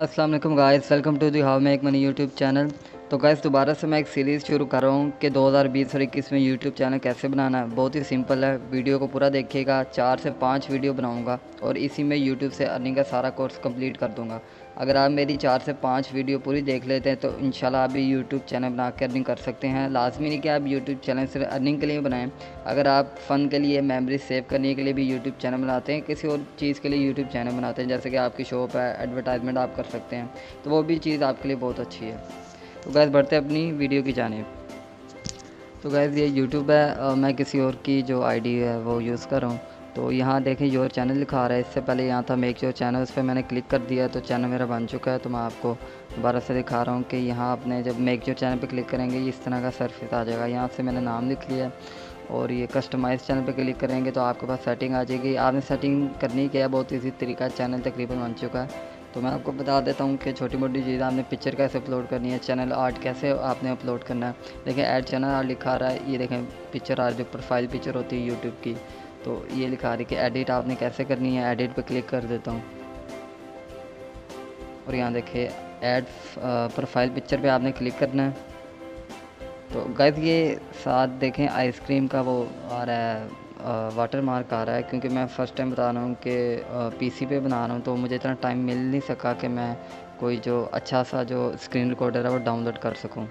अस्सलाम वालेकुम guys, welcome to the how make money YouTube channel. तो गाइस दोबारा से मैं एक सीरीज़ शुरू कर रहा हूँ कि 2020 और 21 में यूट्यूब चैनल कैसे बनाना है। बहुत ही सिंपल है, वीडियो को पूरा देखिएगा। 4 से 5 वीडियो बनाऊँगा और इसी में यूट्यूब से अर्निंग का सारा कोर्स कंप्लीट कर दूँगा। अगर आप मेरी 4 से 5 वीडियो पूरी देख लेते हैं तो इंशाल्लाह आप भी यूट्यूब चैनल बना के अर्निंग कर सकते हैं। लाजमी नहीं कि आप यूट्यूब चैनल सिर्फ अर्निंग के लिए बनाएं। अगर आप फ़न के लिए, मेमोरी सेव करने के लिए भी यूट्यूब चैनल बनाते हैं, किसी और चीज़ के लिए यूट्यूब चैनल बनाते हैं, जैसे कि आपकी शॉप है, एडवर्टाइजमेंट आप कर सकते हैं, तो वो भी चीज़ आपके लिए बहुत अच्छी है। तो गैस बढ़ते हैं अपनी वीडियो की जानिब। तो गैस ये यूट्यूब है, मैं किसी और की जो आईडी है वो यूज़ कर रहा हूँ। तो यहाँ देखें योर चैनल लिखा आ रहा है, इससे पहले यहाँ था मेक योर चैनल, उस पर मैंने क्लिक कर दिया तो चैनल मेरा बन चुका है। तो मैं आपको दोबारा से दिखा रहा हूँ कि यहाँ आपने जब मेक योर चैनल पे क्लिक करेंगे इस तरह का सरफेस आ जाएगा। यहाँ से मैंने नाम लिख लिया और ये कस्टमाइज़ चैनल पे क्लिक करेंगे तो आपके पास सेटिंग आ जाएगी। आपने सेटिंग करनी क्या है, बहुत ईजी तरीका, चैनल तकरीबन बन चुका है। तो मैं आपको बता देता हूँ कि छोटी मोटी चीज़, आपने पिक्चर कैसे अपलोड करनी है, चैनल आर्ट कैसे आपने अपलोड करना है। देखिए ऐड चैनल आर्ट लिखा रहा है, ये देखें पिक्चर आर्ट जो प्रोफाइल पिक्चर होती है यूट्यूब की, तो ये लिखा रही है कि एडिट आपने कैसे करनी है। एडिट पे क्लिक कर देता हूँ और यहाँ देखिए ऐड प्रोफाइल पिक्चर पे आपने क्लिक करना है। तो गाइस ये साथ देखें आइसक्रीम का वो आ रहा है, वाटर मार्क आ रहा है, क्योंकि मैं फ़र्स्ट टाइम बता रहा हूँ कि पीसी पे बना रहा हूँ तो मुझे इतना टाइम मिल नहीं सका कि मैं कोई जो अच्छा सा जो स्क्रीन रिकॉर्डर है वो डाउनलोड कर सकूँ।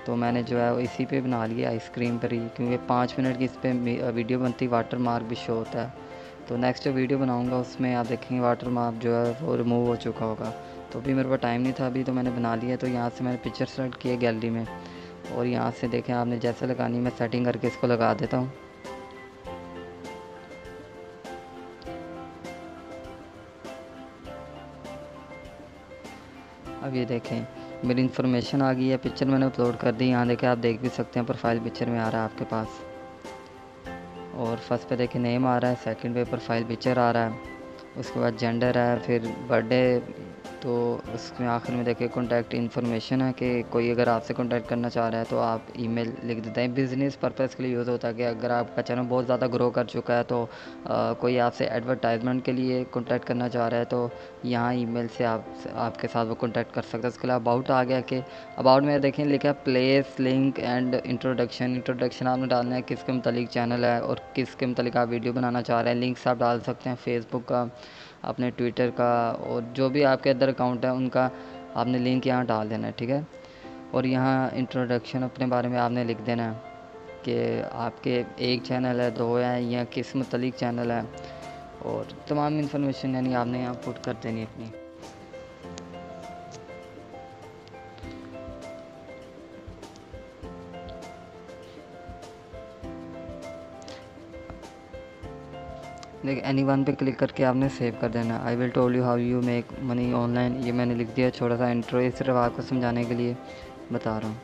तो मैंने जो है वो इसी पे बना लिया, आइसक्रीम पर ही, क्योंकि 5 मिनट की इस पर वीडियो बनती, वाटर मार्क भी शो होता है। तो नेक्स्ट जो वीडियो बनाऊँगा उसमें आप देखेंगे वाटर मार्क जो है वो रिमूव हो चुका होगा। तो अभी मेरे पास टाइम नहीं था अभी, तो मैंने बना लिया। तो यहाँ से मैंने पिक्चर सेलेक्ट किया गैलरी में और यहाँ से देखें आपने जैसे लगानी, मैं सेटिंग करके इसको लगा देता हूँ। अब ये देखें मेरी इन्फॉर्मेशन आ गई है, पिक्चर मैंने अपलोड कर दी। यहाँ देखें आप देख भी सकते हैं प्रोफाइल पिक्चर में आ रहा है आपके पास। और फर्स्ट पे देखें नेम आ रहा है, सेकंड पे प्रोफाइल पिक्चर आ रहा है, उसके बाद जेंडर है, फिर बर्थडे। तो उसमें आखिर में देखिए कॉन्टैक्ट इन्फॉर्मेशन है कि कोई अगर आपसे कॉन्टैक्ट करना चाह रहा है तो आप ईमेल लिख देते हैं। बिज़नेस पर्पज़ के लिए यूज़ होता है कि अगर आपका चैनल बहुत ज़्यादा ग्रो कर चुका है तो कोई आपसे एडवर्टाइजमेंट के लिए कॉन्टैक्ट करना चाह रहा है तो यहाँ ईमेल से आपके साथ वो कॉन्टैक्ट कर सकता है। उसके अलावा अबाउट आ गया कि अबाउट में देखें लिखा है place, link and introduction. Introduction आपने डालना है किसके मुतालिक चैनल है और किसके मुतालिक आप वीडियो बनाना चाह रहे हैं। लिंक्स आप डाल सकते हैं फेसबुक का, अपने ट्विटर का, और जो भी आपके अदर अकाउंट है उनका आपने लिंक यहाँ डाल देना है, ठीक है। और यहाँ इंट्रोडक्शन अपने बारे में आपने लिख देना है कि आपके एक चैनल है, 2 है, या किस मुतालिक चैनल है, और तमाम इन्फॉर्मेशन यानी आपने यहाँ पुट कर देनी है अपनी। देखिए एनीवन पे क्लिक करके आपने सेव कर देना। I will told you how you make money online, ये मैंने लिख दिया, छोटा सा इंट्रो, ये सिर्फ आपको समझाने के लिए बता रहा हूँ।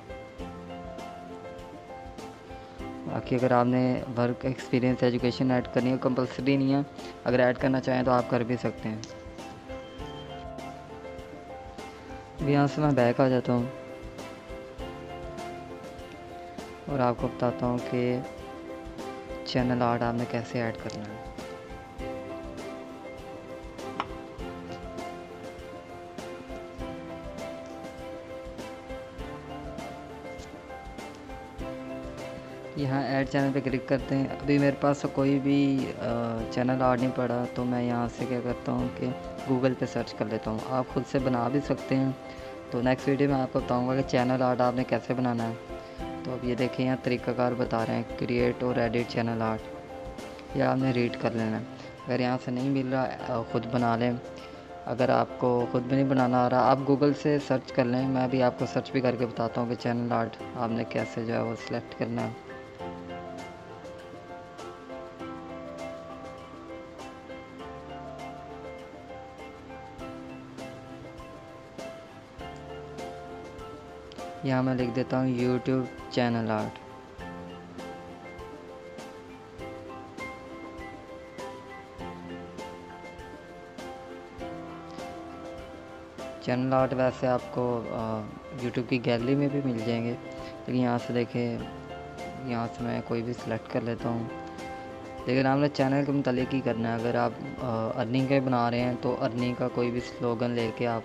बाकी अगर आपने वर्क एक्सपीरियंस, एजुकेशन ऐड करनी है, कंपलसरी नहीं है, अगर ऐड करना चाहें तो आप कर भी सकते हैं। अब यहाँ से मैं बैक आ जाता हूँ और आपको बताता हूँ कि चैनल आर्ट आपने कैसे ऐड करना है। यहाँ ऐड चैनल पे क्लिक करते हैं। अभी मेरे पास तो कोई भी चैनल आर्ट नहीं पड़ा, तो मैं यहाँ से क्या करता हूँ कि गूगल पे सर्च कर लेता हूँ। आप ख़ुद से बना भी सकते हैं। तो नेक्स्ट वीडियो में आपको बताऊँगा कि चैनल आर्ट आपने कैसे बनाना है। तो अब ये देखें यहाँ तरीक़ाकार बता रहे हैं, क्रिएट और एडिट चैनल आर्ट, यह आपने रीड कर लेना है। अगर यहाँ से नहीं मिल रहा ख़ुद बना लें। अगर आपको ख़ुद भी नहीं बनाना आ रहा, आप गूगल से सर्च कर लें। मैं भी आपको सर्च भी करके बताता हूँ कि चैनल आर्ट आपने कैसे जो है वो सिलेक्ट करना है। यहाँ मैं लिख देता हूँ YouTube channel art. Channel art वैसे आपको यूट्यूब की गैलरी में भी मिल जाएंगे, लेकिन यहाँ से देखें, यहाँ से मैं कोई भी सिलेक्ट कर लेता हूँ। लेकिन आपने चैनल के मुतालिक ही करना है। अगर आप अर्निंग के बना रहे हैं तो अर्निंग का कोई भी स्लोगन लेके आप